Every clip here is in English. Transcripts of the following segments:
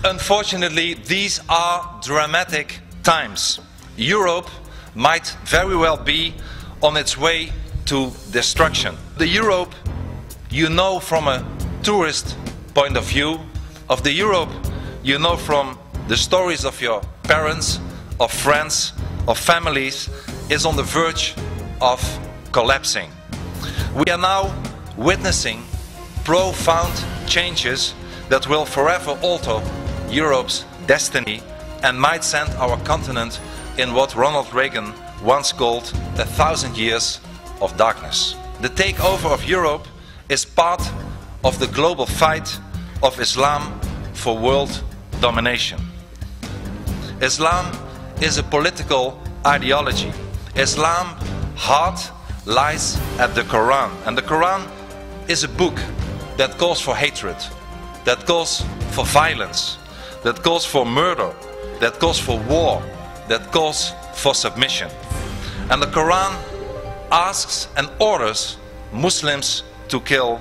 Unfortunately, these are dramatic times. Europe might very well be on its way to destruction. The Europe you know from a tourist point of view, of the Europe you know from the stories of your parents, of friends, of families, is on the verge of collapsing. We are now witnessing profound changes that will forever alter Europe's destiny and might send our continent in what Ronald Reagan once called 1,000 years of darkness. The takeover of Europe is part of the global fight of Islam for world domination. Islam is a political ideology. Islam's heart lies at the Quran, and the Quran is a book that calls for hatred, that calls for violence, that calls for murder, that calls for war, that calls for submission. And the Quran asks and orders Muslims to kill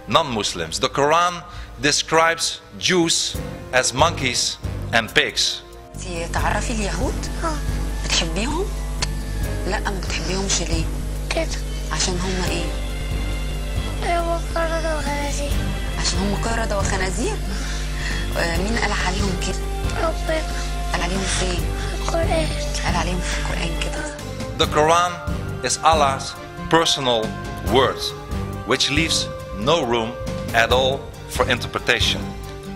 non-Muslims. The Quran describes Jews as monkeys and pigs. تعرفي اليهود؟ بتحبيهم؟ لا ما بتحبيهمش ليه؟ كده عشان هم ايه؟ هم قردة وخنازير. عشان هم قردة وخنازير؟ مين قال عليهم كده؟ ربنا. قال عليهم فين؟ القرآن. قال عليهم في القرآن كده. The Quran is Allah's personal word, which leaves no room at all for interpretation.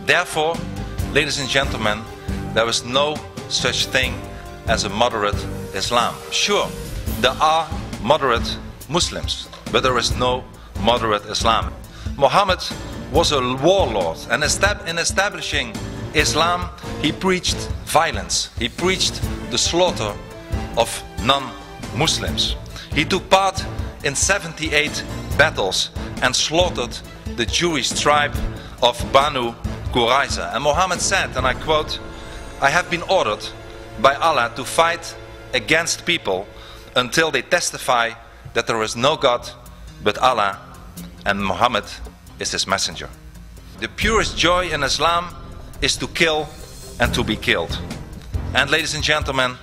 Therefore, ladies and gentlemen, there is no such thing as a moderate Islam. Sure, there are moderate Muslims, but there is no moderate Islam. Muhammad was a warlord, and in establishing Islam, he preached violence. He preached the slaughter of non-Muslims. He took part in 78 battles and slaughtered the Jewish tribe of Banu Qurayza. And Muhammad said, and I quote, "I have been ordered by Allah to fight against people until they testify that there is no God but Allah and Muhammad is his messenger." The purest joy in Islam is to kill and to be killed. And ladies and gentlemen,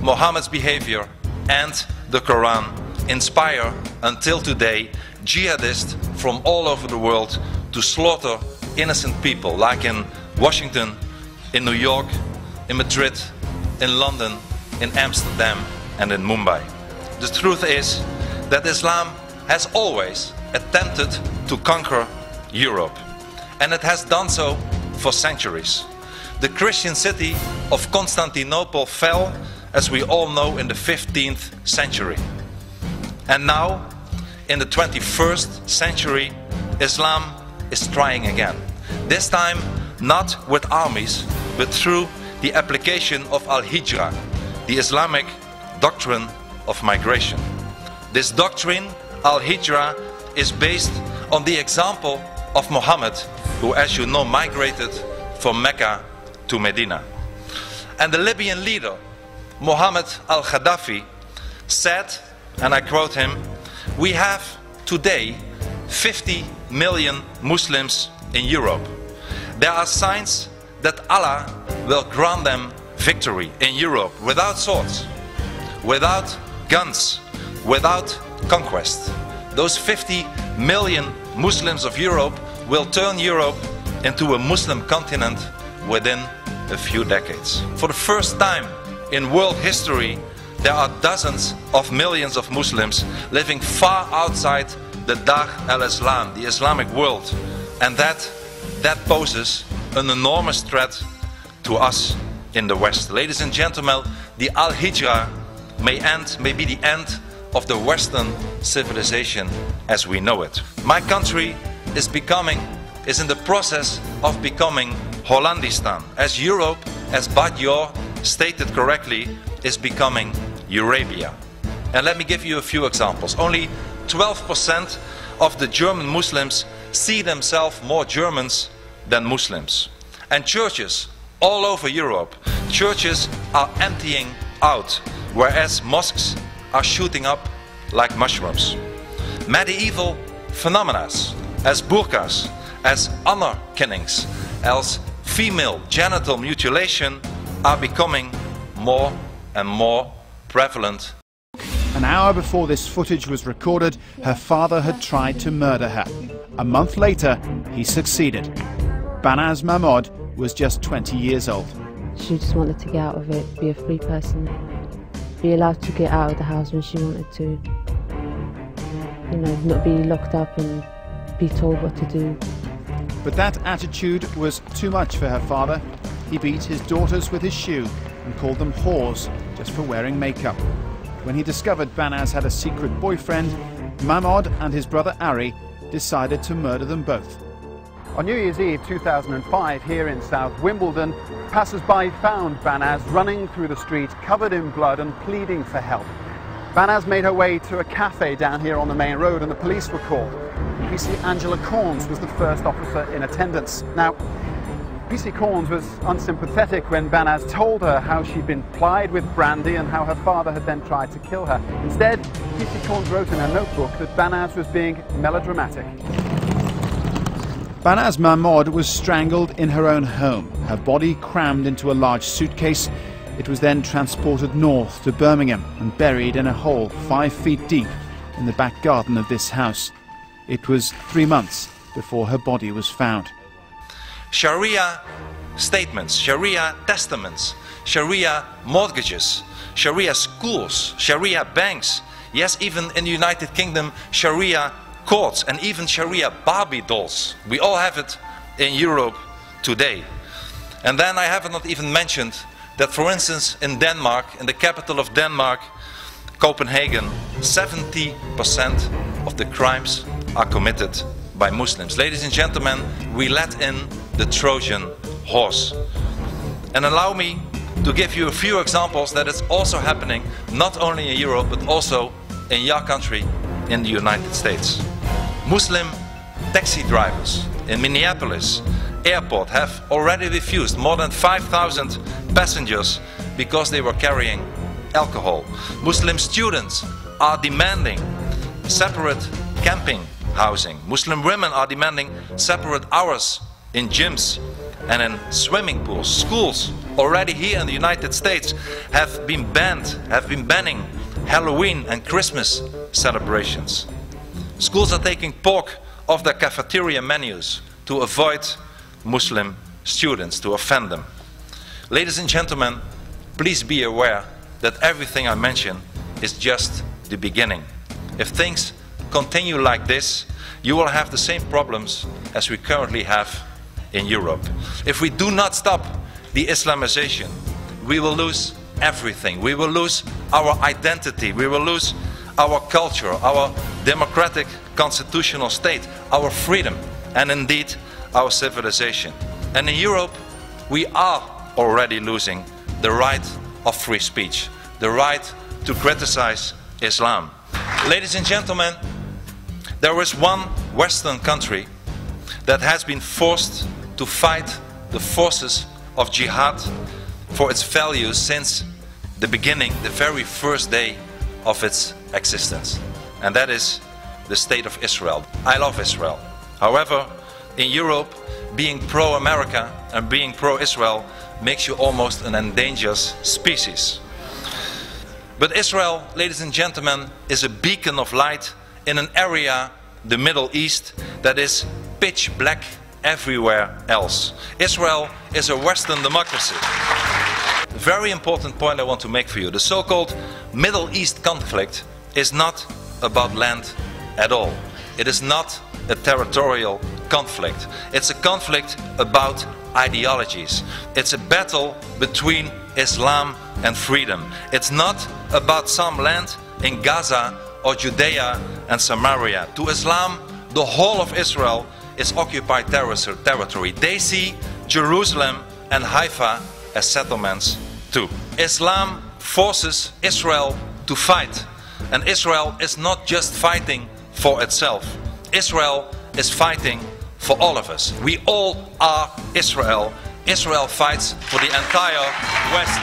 Muhammad's behavior and the Quran inspire until today jihadists from all over the world to slaughter innocent people, like in Washington, in New York, in Madrid, in London, in Amsterdam and in Mumbai. The truth is that Islam has always attempted to conquer Europe, and it has done so for centuries. The Christian city of Constantinople fell, as we all know, in the 15th century. And now, in the 21st century, Islam is trying again. This time, not with armies, but through the application of al-Hijra, the Islamic doctrine of migration. This doctrine, al-Hijra, is based on the example of Muhammad, who, as you know, migrated from Mecca to Medina. And the Libyan leader, Muhammad al-Gaddafi, said, and I quote him, "We have today 50 million Muslims in Europe. There are signs that Allah will grant them victory in Europe without swords, without guns, without conquest. Those 50 million Muslims of Europe will turn Europe into a Muslim continent within a few decades." For the first time in world history, there are dozens of millions of Muslims living far outside the Dar al-Islam, the Islamic world, and that poses an enormous threat to us in the West. Ladies and gentlemen, the al-Hijra may be the end of the Western civilization as we know it. My country is in the process of becoming Hollandistan, as Europe, as Badior stated correctly, is becoming Eurabia. And let me give you a few examples. Only 12% of the German Muslims see themselves more Germans than Muslims. And churches all over Europe, churches are emptying out, whereas mosques are shooting up like mushrooms. Medieval phenomena as burqas, as honor killings, as female genital mutilation are becoming more and more prevalent. An hour before this footage was recorded, her father had tried to murder her. A month later, he succeeded. Banaz Mahmoud was just 20 years old. She just wanted to get out of it, be a free person, be allowed to get out of the house when she wanted to. You know, not be locked up and be told what to do. But that attitude was too much for her father. He beat his daughters with his shoe and called them whores just for wearing makeup. When he discovered Banaz had a secret boyfriend, Mahmoud and his brother Ari decided to murder them both. On New Year's Eve 2005, here in South Wimbledon, passers-by found Banaz running through the street, covered in blood and pleading for help. Banaz made her way to a cafe down here on the main road and the police were called. PC Angela Corns was the first officer in attendance. Now, PC Corns was unsympathetic when Banaz told her how she'd been plied with brandy and how her father had then tried to kill her. Instead, PC Corns wrote in her notebook that Banaz was being melodramatic. Banaz Mahmoud was strangled in her own home, her body crammed into a large suitcase. It was then transported north to Birmingham and buried in a hole 5 feet deep in the back garden of this house. It was 3 months before her body was found. Sharia statements, Sharia testaments, Sharia mortgages, Sharia schools, Sharia banks, yes, even in the United Kingdom, Sharia courts and even Sharia Barbie dolls. We all have it in Europe today. And then I have not even mentioned that, for instance, in Denmark, in the capital of Denmark, Copenhagen, 70% of the crimes are committed by Muslims. Ladies and gentlemen, we let in the Trojan horse. And allow me to give you a few examples that it's also happening not only in Europe but also in your country, in the United States. Muslim taxi drivers in Minneapolis airport have already refused more than 5,000 passengers because they were carrying alcohol. Muslim students are demanding separate camping housing. Muslim women are demanding separate hours in gyms and in swimming pools. Schools already here in the United States have been banning Halloween and Christmas celebrations. Schools are taking pork off their cafeteria menus to avoid Muslim students, to offend them. Ladies and gentlemen, please be aware that everything I mention is just the beginning. If things continue like this, you will have the same problems as we currently have in Europe. If we do not stop the Islamization, we will lose everything. We will lose our identity, we will lose our culture, our democratic constitutional state, our freedom, and indeed our civilization. And in Europe, we are already losing the right of free speech, the right to criticize Islam. Ladies and gentlemen, there is one Western country that has been forced to fight the forces of jihad for its values since the beginning, the very first day of its existence. And that is the State of Israel. I love Israel. However, in Europe, being pro-America and being pro-Israel makes you almost an endangered species. But Israel, ladies and gentlemen, is a beacon of light in an area, the Middle East, that is pitch black everywhere else. Israel is a Western democracy. Very important point I want to make for you. The so-called Middle East conflict is not about land at all. It is not a territorial conflict. It's a conflict about ideologies. It's a battle between Islam and freedom. It's not about some land in Gaza or Judea and Samaria. To Islam, the whole of Israel is occupied territory. They see Jerusalem and Haifa as settlements too. Islam forces Israel to fight. And Israel is not just fighting for itself. Israel is fighting for all of us. We all are Israel. Israel fights for the entire West.